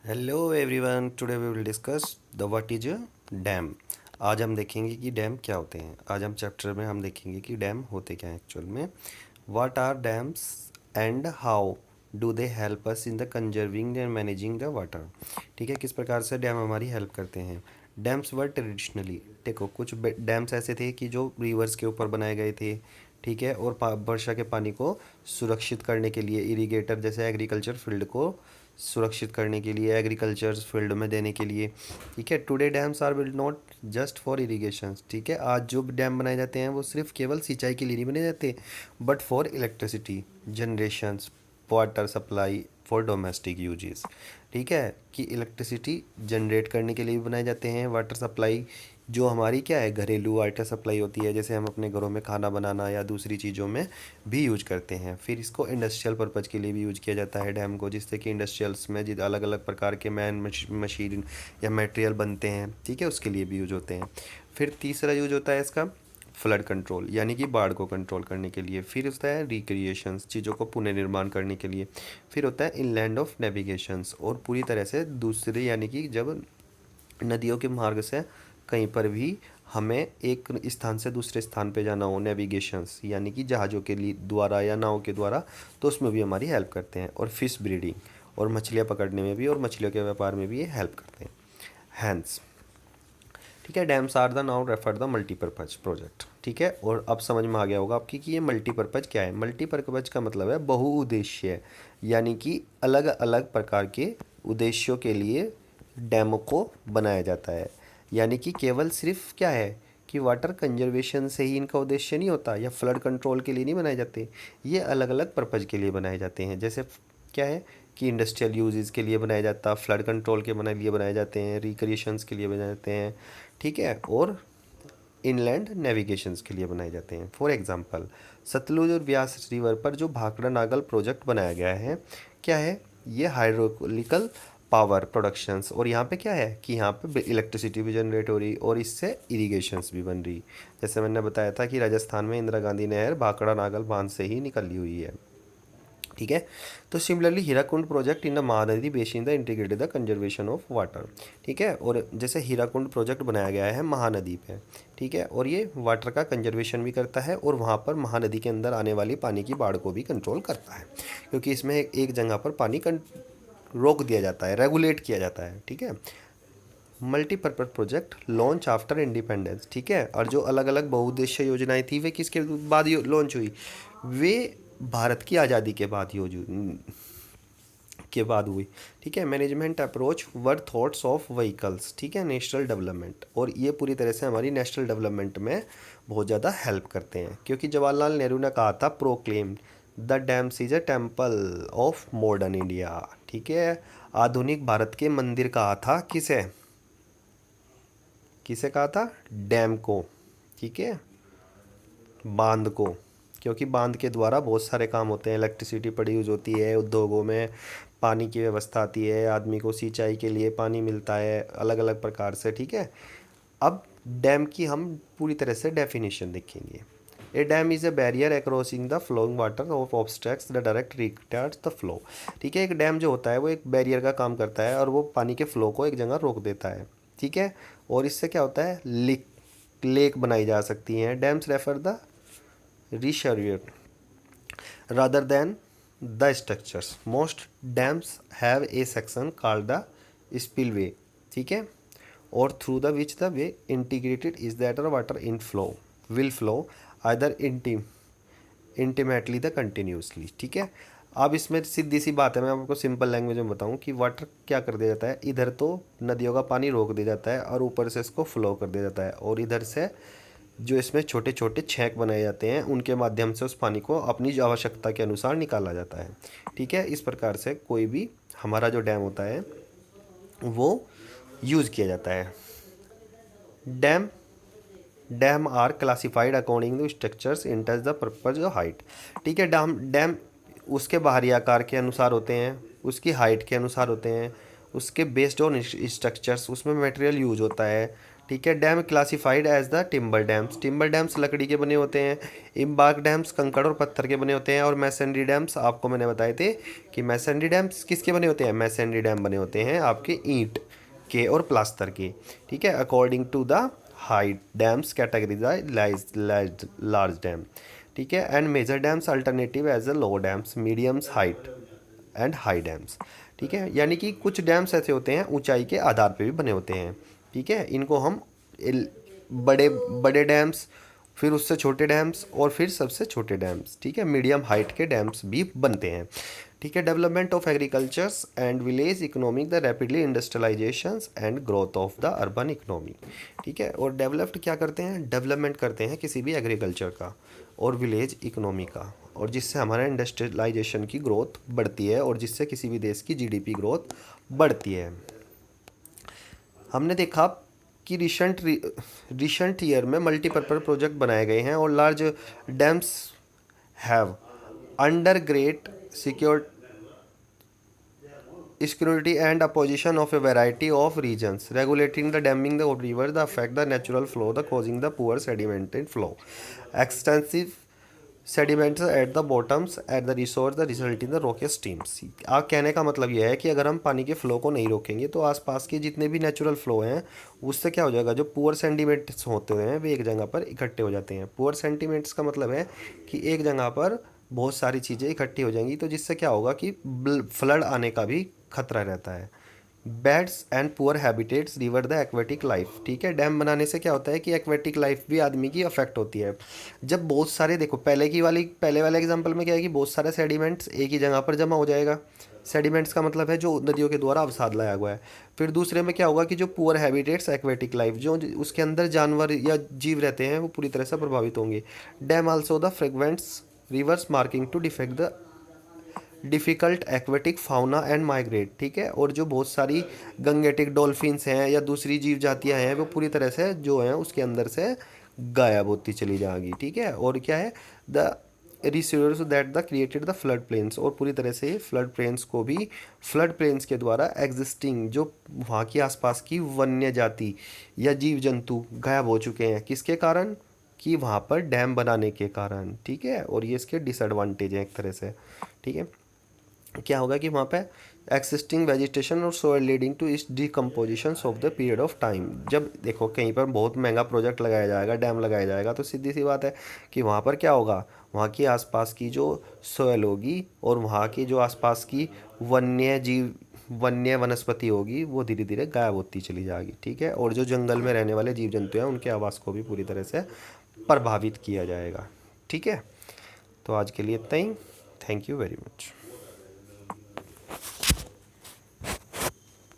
Hello everyone, today we will discuss the what is a dam. आज हम देखेंगे कि डैम क्या होते हैं। आज हम चैप्टर में हम देखेंगे कि डैम होते क्या हैं एक्चुअल में। What are dams and how do they help us in the conserving and managing the water. ठीक है, किस प्रकार से डैम हमारी हेल्प करते हैं। डैम्स वर ट्रेडिशनली, देखो कुछ डैम्स ऐसे थे कि जो रिवर्स के ऊपर बनाए गए थे। ठीक है, और वर्षा के पानी को सुरक्षित करने के लिए, इरिगेटर जैसे एग्रीकल्चर फील्ड को सुरक्षित करने के लिए, एग्रीकल्चर फील्ड में देने के लिए। ठीक है, today dams are build not just for irrigation. ठीक है, आज जो डैम बनाए जाते हैं वो सिर्फ केवल सिंचाई के लिए नहीं बने जाते, but for electricity generations, water supply, for domestic uses. ठीक है, कि इलेक्ट्रिसिटी जनरेट करने के लिए भी बनाए जाते हैं। वाटर सप्लाई जो हमारी क्या है, घरेलू वाटर सप्लाई होती है, जैसे हम अपने घरों में खाना बनाना या दूसरी चीज़ों में भी यूज करते हैं। फिर इसको इंडस्ट्रियल पर्पज़ के लिए भी यूज किया जाता है डैम को, जिससे कि इंडस्ट्रियल्स में जिस अलग अलग प्रकार के मशीन या मटेरियल बनते हैं, ठीक है, उसके लिए भी यूज होते हैं। फिर तीसरा यूज होता है इसका फ्लड कंट्रोल, यानी कि बाढ़ को कंट्रोल करने के लिए। फिर होता है रिक्रिएशंस, चीज़ों को पुनर्निर्माण करने के लिए। फिर होता है इनलैंड ऑफ नेविगेशंस, और पूरी तरह से दूसरे, यानी कि जब नदियों के मार्ग से कहीं पर भी हमें एक स्थान से दूसरे स्थान पे जाना हो, नेविगेशंस यानी कि जहाज़ों के लिए द्वारा या नाव के द्वारा, तो उसमें भी हमारी हेल्प करते हैं। और फिश ब्रीडिंग, और मछलियाँ पकड़ने में भी, और मछलियों के व्यापार में भी ये हेल्प करते हैं। हैंस, ठीक है, dams are the now refer the multipurpose project. ठीक है, और अब समझ में आ गया होगा आपकी कि ये मल्टीपर्पज क्या है। मल्टीपर्पज का मतलब है बहुउद्देश्य, यानी कि अलग अलग प्रकार के उद्देश्यों के लिए डैमों को बनाया जाता है। यानी कि केवल सिर्फ क्या है कि वाटर कंजर्वेशन से ही इनका उद्देश्य नहीं होता, या फ्लड कंट्रोल के लिए नहीं बनाए जाते। ये अलग अलग पर्पज़ के लिए बनाए जाते हैं। जैसे क्या है कि इंडस्ट्रियल यूजेस के लिए बनाया जाता, फ्लड कंट्रोल के लिए बनाए जाते हैं, रिक्रिएशंस के लिए बनाए जाते हैं। ठीक है, और इनलैंड नेविगेशंस के लिए बनाए जाते हैं। फॉर एग्जांपल, सतलुज और ब्यास रिवर पर जो भाखड़ा नागल प्रोजेक्ट बनाया गया है, क्या है ये हाइड्रोलिकल पावर प्रोडक्शंस, और यहाँ पे क्या है कि यहाँ पे इलेक्ट्रिसिटी भी जनरेट हो रही और इससे इरिगेशंस भी बन रही। जैसे मैंने बताया था कि राजस्थान में इंदिरा गांधी नहर भाखड़ा नागल बांध से ही निकली हुई है। ठीक है, तो similarly Hirakud project in the Mahanadi basin the integrated the conservation of water. ठीक है, और जैसे हीराकुंड प्रोजेक्ट बनाया गया है महानदी पे, ठीक है, और ये वाटर का कंजर्वेशन भी करता है, और वहाँ पर महानदी के अंदर आने वाली पानी की बाढ़ को भी कंट्रोल करता है, क्योंकि इसमें एक जगह पर पानी रोक दिया जाता है, रेगुलेट किया जाता है। ठीक है, multipurpose project launch after independence. ठीक है, और जो अलग अलग बहुउद्देश्य योजनाएं थी वे किसके बाद लॉन्च हुई, वे भारत की आज़ादी के बाद के बाद हुई। ठीक है, management approach were thoughts of vehicles, ठीक है, नेशनल डेवलपमेंट, और ये पूरी तरह से हमारी नेशनल डेवलपमेंट में बहुत ज़्यादा हेल्प करते हैं, क्योंकि जवाहरलाल नेहरू ने कहा था, proclaim the dams is a temple of modern India. ठीक है, आधुनिक भारत के मंदिर कहा था किसे, किसे कहा था, डैम को। ठीक है, बांध को, क्योंकि बांध के द्वारा बहुत सारे काम होते हैं, इलेक्ट्रिसिटी प्रोड्यूस होती है, उद्योगों में पानी की व्यवस्था आती है, आदमी को सिंचाई के लिए पानी मिलता है अलग अलग प्रकार से। ठीक है, अब डैम की हम पूरी तरह से डेफिनेशन देखेंगे। A dam is a barrier acrossing the flowing water of obstructs the direct retards the flow. ठीक है, एक डैम जो होता है वो एक बैरियर का काम करता है, और वो पानी के फ्लो को एक जगह रोक देता है। ठीक है, और इससे क्या होता है, लेक बनाई जा सकती हैं। Dams refer the reservoir rather than the structures. Most dams have a section called the spillway, ठीक है, और through the which the way integrated is that the water inflow will flow either intimately the continuously। ठीक है, अब इसमें सीधी सी बात है, मैं आपको सिंपल लैंग्वेज में बताऊं कि वाटर क्या कर दिया जाता है, इधर तो नदियों का पानी रोक दिया जाता है, और ऊपर से इसको फ्लो कर दिया जाता है, और इधर से जो इसमें छोटे छोटे छेक बनाए जाते हैं, उनके माध्यम से उस पानी को अपनी आवश्यकता के अनुसार निकाला जाता है। ठीक है, इस प्रकार से कोई भी हमारा जो डैम होता है वो यूज़ किया जाता है। Dam dam are classified according to structures in touch the purpose of height. ठीक है, डैम डैम उसके बाहरी आकार के अनुसार होते हैं, उसकी हाइट के अनुसार होते हैं, उसके बेस्ड ऑन स्ट्रक्चर्स, उसमें मटेरियल यूज होता है। ठीक है। Dam classified as the timber dams, timber dams लकड़ी के बने होते हैं, इम्बार्क डैम्स कंकड़ और पत्थर के बने होते हैं, और मैसनरी डैम्स आपको मैंने बताए थे कि मैसनरी डैम्स किसके बने होते हैं, मैसनरी डैम बने होते हैं आपके ईंट के और प्लास्टर के। ठीक है। According to the height dams categories large dam. ठीक है। And major dams alternative as a low dams, mediums height and high dams. ठीक है। यानी कि कुछ डैम्स ऐसे होते हैं ऊंचाई के आधार पे भी बने होते हैं। ठीक है। इनको हम बड़े बड़े डैम्स, फिर उससे छोटे डैम्स, और फिर सबसे छोटे डैम्स, ठीक है, मीडियम हाइट के डैम्स भी बनते हैं। ठीक है। Development of agricultures and village economic, the rapidly industrialisation and growth of the urban economy. ठीक है। और डेवलप्ड क्या करते हैं, डेवलपमेंट करते हैं किसी भी एग्रीकल्चर का और विलेज इकोनॉमी का, और जिससे हमारा इंडस्ट्रियलाइजेशन की ग्रोथ बढ़ती है और जिससे किसी भी देश की जीडीपी ग्रोथ बढ़ती है। हमने देखा कि रिसेंट ईयर में मल्टीपर्पज़ प्रोजेक्ट बनाए गए हैं और large dams have under great secure security and opposition of a variety of regions, regulating the damming of rivers, the affect the natural flow, the causing the poor sedimented flow, extensive sediments at the bottoms at the resource, the result in the rocky streams। आप कहने का मतलब यह है कि अगर हम पानी के फ्लो को नहीं रोकेंगे तो आसपास के जितने भी नेचुरल फ्लो हैं उससे क्या हो जाएगा, जो पुअर सेंडिमेंट्स होते हैं वे एक जगह पर इकट्ठे हो जाते हैं। पुअर सेंटिमेंट्स का मतलब है कि एक जगह पर बहुत सारी चीज़ें इकट्ठी हो जाएंगी, तो जिससे क्या होगा कि फ्लड आने का भी खतरा रहता है। Beds and poor habitats river the aquatic life. ठीक है। डैम बनाने से क्या होता है कि एक्वेटिक लाइफ भी आदमी की अफेक्ट होती है। जब बहुत सारे, देखो पहले वाले एग्जांपल में क्या है कि बहुत सारे सेडिमेंट्स एक ही जगह पर जमा हो जाएगा। सेडिमेंट्स का मतलब है जो नदियों के द्वारा अवसाद लाया हुआ है। फिर दूसरे में क्या होगा कि जो पुअर हैबिटेट्स एक्वेटिक लाइफ, जो उसके अंदर जानवर या जीव रहते हैं वो पूरी तरह से प्रभावित होंगे। Dam also the fragments rivers marking to defect the difficult aquatic fauna and migrate. ठीक है। और जो बहुत सारी गंगेटिक डॉल्फिन्स हैं या दूसरी जीव जातियाँ हैं वो पूरी तरह से जो हैं उसके अंदर से गायब होती चली जाएगी। ठीक है। और क्या है, the resource that the created the flood plains, और पूरी तरह से फ्लड प्लेन्स को भी फ्लड प्लेन्स के द्वारा एग्जिस्टिंग जो वहाँ की आसपास की वन्य जाति या जीव जंतु गायब हो चुके हैं, किसके कारण, कि वहाँ पर डैम बनाने के कारण। ठीक है। और ये इसके डिसएडवांटेज हैं एक तरह से। ठीक है। क्या होगा कि वहाँ पे एक्सिस्टिंग वेजिटेशन और सोयल लीडिंग टू इस decomposition of the period of time. जब देखो कहीं पर बहुत महंगा प्रोजेक्ट लगाया जाएगा, डैम लगाया जाएगा, तो सीधी सी बात है कि वहाँ पर क्या होगा, वहाँ की आसपास की जो सोयल होगी और वहाँ की जो आसपास की वन्य जीव वन्य वनस्पति होगी वो धीरे धीरे गायब होती चली जाएगी। ठीक है। और जो जंगल में रहने वाले जीव जंतु हैं उनके आवास को भी पूरी तरह से प्रभावित किया जाएगा। ठीक है। तो आज के लिए इतना ही। Thank you very much.